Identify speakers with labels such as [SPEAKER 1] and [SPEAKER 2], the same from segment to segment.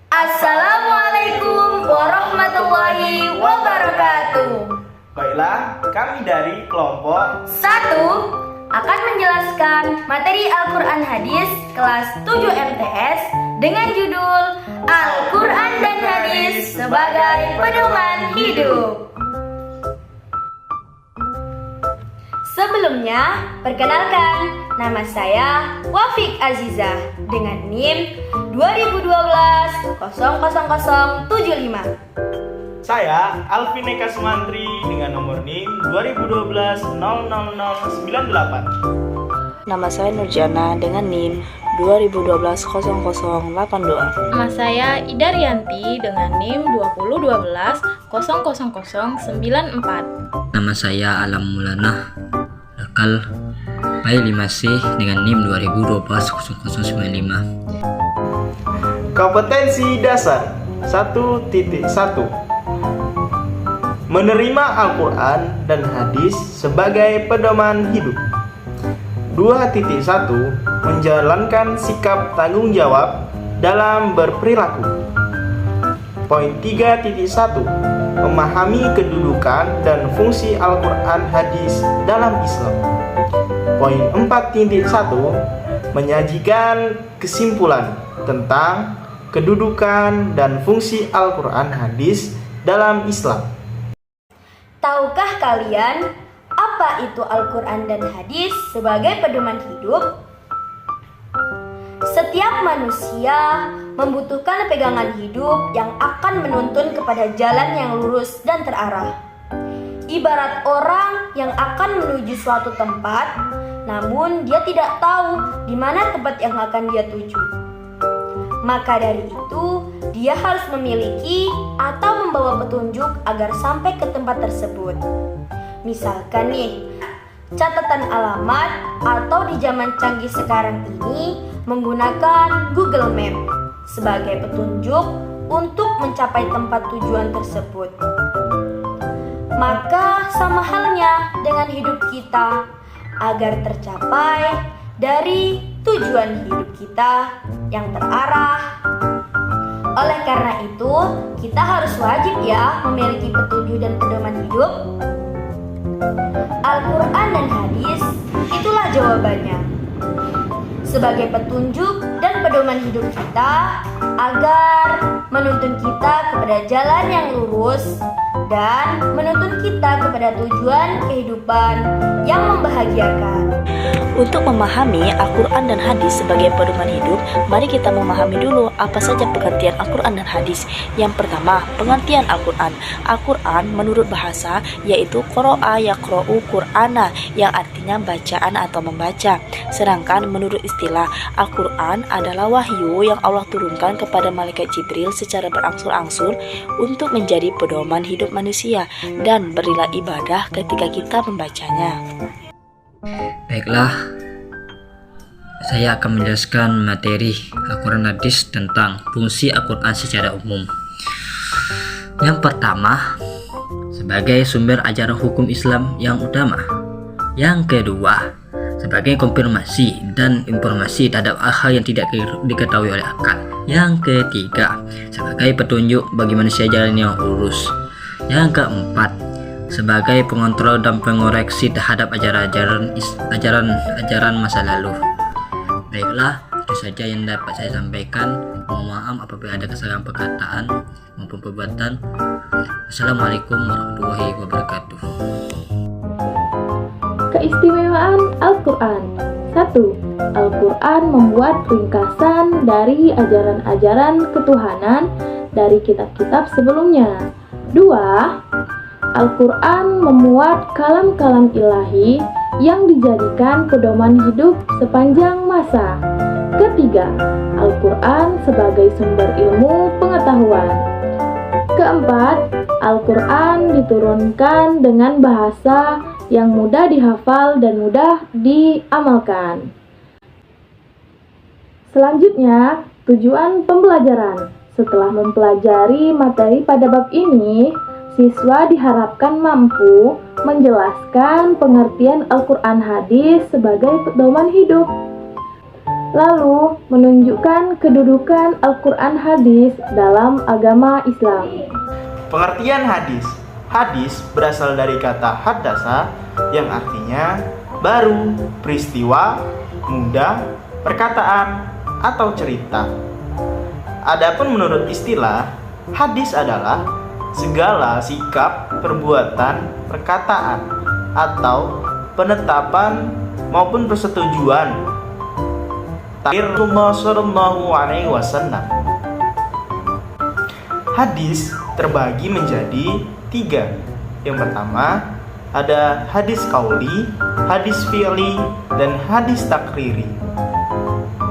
[SPEAKER 1] Assalamualaikum warahmatullahi wabarakatuh.
[SPEAKER 2] Baiklah, kami dari kelompok
[SPEAKER 1] 1 akan menjelaskan materi Al-Quran Hadis kelas 7 MTS dengan judul Al-Quran dan Hadis sebagai pedoman hidup. Sebelumnya, perkenalkan, nama saya Wafik Azizah dengan NIM 2012-00075.
[SPEAKER 2] saya Alvin Eka Sumantri dengan nomor NIM 2012-00098.
[SPEAKER 3] Nama saya Nurjana dengan NIM 2012-0082.
[SPEAKER 4] Nama saya Ida Rianti dengan NIM 2012-0094.
[SPEAKER 5] Nama saya Alam Mulana Lekal Pai 5C dengan NIM 2012-0095.
[SPEAKER 2] Kompetensi dasar 1.1 menerima Al-Quran dan Hadis sebagai pedoman hidup. 2.1 menjalankan sikap tanggung jawab dalam berperilaku. Poin 3.1 memahami kedudukan dan fungsi Al-Quran Hadis dalam Islam. Poin 4.1 menyajikan kesimpulan tentang kedudukan dan fungsi Al-Quran Hadis dalam Islam.
[SPEAKER 1] Tahukah kalian apa itu Al-Quran dan Hadis sebagai pedoman hidup? Setiap manusia membutuhkan pegangan hidup yang akan menuntun kepada jalan yang lurus dan terarah. Ibarat orang yang akan menuju suatu tempat, namun dia tidak tahu di mana tempat yang akan dia tuju. Maka dari itu, dia harus memiliki atau membawa petunjuk agar sampai ke tempat tersebut. Misalkan nih, catatan alamat atau di zaman canggih sekarang ini menggunakan Google Map sebagai petunjuk untuk mencapai tempat tujuan tersebut. Maka sama halnya dengan hidup kita, agar tercapai dari tujuan hidup kita yang terarah. Oleh karena itu, kita harus wajib ya memiliki petunjuk dan pedoman hidup. Al-Quran dan Hadis, itulah jawabannya. Sebagai petunjuk dan pedoman hidup kita agar menuntun kita kepada jalan yang lurus dan menuntun kita kepada tujuan kehidupan yang membahagiakan.
[SPEAKER 3] Untuk memahami Al-Quran dan Hadis sebagai pedoman hidup, mari kita memahami dulu apa saja pengertian Al-Quran dan Hadis. Yang pertama, pengertian Al-Quran. Al-Quran menurut bahasa yaitu qoro'a yaqro'u Qur'ana, yang artinya bacaan atau membaca. Sedangkan menurut istilah, Al-Quran adalah wahyu yang Allah turunkan kepada malaikat Jibril secara berangsur-angsur untuk menjadi pedoman hidup manusia dan berilah ibadah ketika kita membacanya.
[SPEAKER 5] Baiklah, saya akan menjelaskan materi Al-Quran Hadis tentang fungsi Al-Quran secara umum. Yang pertama, sebagai sumber ajaran hukum Islam yang utama. Yang kedua, sebagai konfirmasi dan informasi terhadap hal yang tidak diketahui oleh akal. Yang ketiga, sebagai petunjuk bagi manusia jalan yang lurus. Yang keempat, sebagai pengontrol dan pengoreksi terhadap ajaran masa lalu. Baiklah, itu saja yang dapat saya sampaikan. Mohon maaf apabila ada kesalahan perkataan maupun perbuatan. Wassalamualaikum warahmatullahi wabarakatuh.
[SPEAKER 4] Keistimewaan Al-Quran. 1. Al-Quran membuat ringkasan dari ajaran-ajaran ketuhanan dari kitab-kitab sebelumnya. 2. Al-Quran memuat kalam-kalam ilahi yang dijadikan pedoman hidup sepanjang masa. Ketiga, Al-Quran sebagai sumber ilmu pengetahuan. Keempat, Al-Quran diturunkan dengan bahasa yang mudah dihafal dan mudah diamalkan. Selanjutnya, tujuan pembelajaran. Setelah mempelajari materi pada bab ini, siswa diharapkan mampu menjelaskan pengertian Al-Quran Hadis sebagai pedoman hidup. lalu menunjukkan kedudukan Al-Quran hadis dalam agama Islam.
[SPEAKER 2] Pengertian hadis. Hadis berasal dari kata haddasa yang artinya baru, peristiwa, mudah, perkataan, atau cerita. Adapun menurut istilah, hadis adalah segala sikap, perbuatan, perkataan, atau penetapan maupun persetujuan Rasulullah Shallallahu Alaihi Wasallam. Hadis terbagi menjadi 3. Yang pertama ada hadis qauli, hadis fi'li, dan hadis takriri.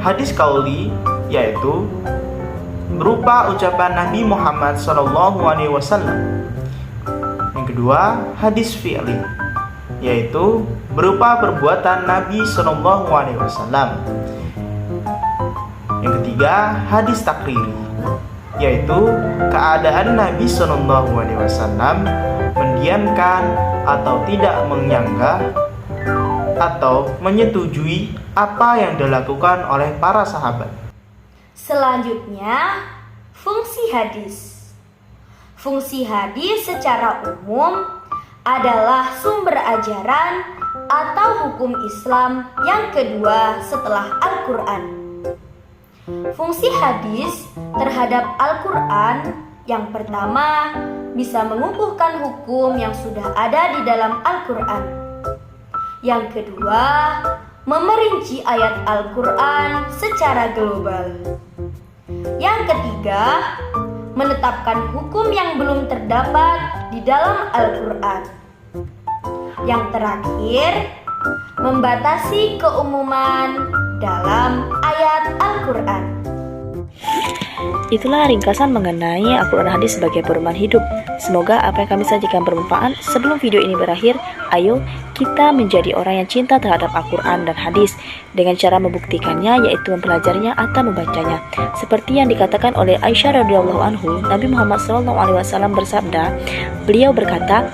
[SPEAKER 2] Hadis qauli yaitu berupa ucapan Nabi Muhammad SAW. Yang kedua hadis fi'li yaitu berupa perbuatan Nabi SAW. Yang ketiga hadis takriri yaitu keadaan Nabi SAW mendiamkan atau tidak menyanggah atau menyetujui apa yang dilakukan oleh para sahabat.
[SPEAKER 1] Selanjutnya, fungsi hadis. Fungsi hadis secara umum adalah sumber ajaran atau hukum Islam yang kedua setelah Al-Quran. Fungsi hadis terhadap Al-Quran yang pertama bisa mengukuhkan hukum yang sudah ada di dalam Al-Quran. Yang kedua, memerinci ayat Al-Quran secara global. Yang ketiga, menetapkan hukum yang belum terdapat di dalam Al-Quran. Yang terakhir, membatasi keumuman dalam ayat Al-Quran.
[SPEAKER 3] Itulah ringkasan mengenai Al-Quran hadis sebagai pedoman hidup. Semoga apa yang kami sajikan bermanfaat. Sebelum video ini berakhir, ayo kita menjadi orang yang cinta terhadap Al-Quran dan hadis dengan cara membuktikannya, yaitu mempelajarinya atau membacanya. Seperti yang dikatakan oleh Aisyah radhiyallahu anhu, Nabi Muhammad SAW bersabda, beliau berkata,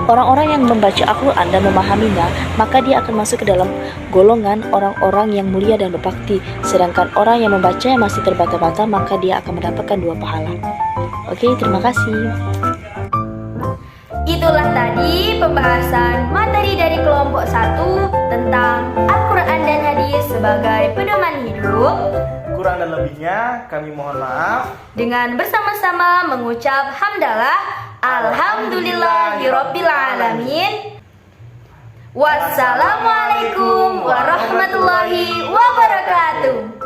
[SPEAKER 3] orang-orang yang membaca Al-Quran dan memahaminya, maka dia akan masuk ke dalam golongan orang-orang yang mulia dan berbakti. Sedangkan orang yang membacanya masih terbata-bata, maka dia akan mendapatkan 2 pahala. Oke, terima kasih.
[SPEAKER 1] Itulah tadi pembahasan materi dari kelompok 1 tentang Al-Quran dan hadis sebagai pedoman hidup.
[SPEAKER 2] Kurang dan lebihnya kami mohon maaf.
[SPEAKER 1] Dengan bersama-sama mengucap hamdalah Alhamdulillahirabbil alamin. Wassalamualaikum warahmatullahi wabarakatuh.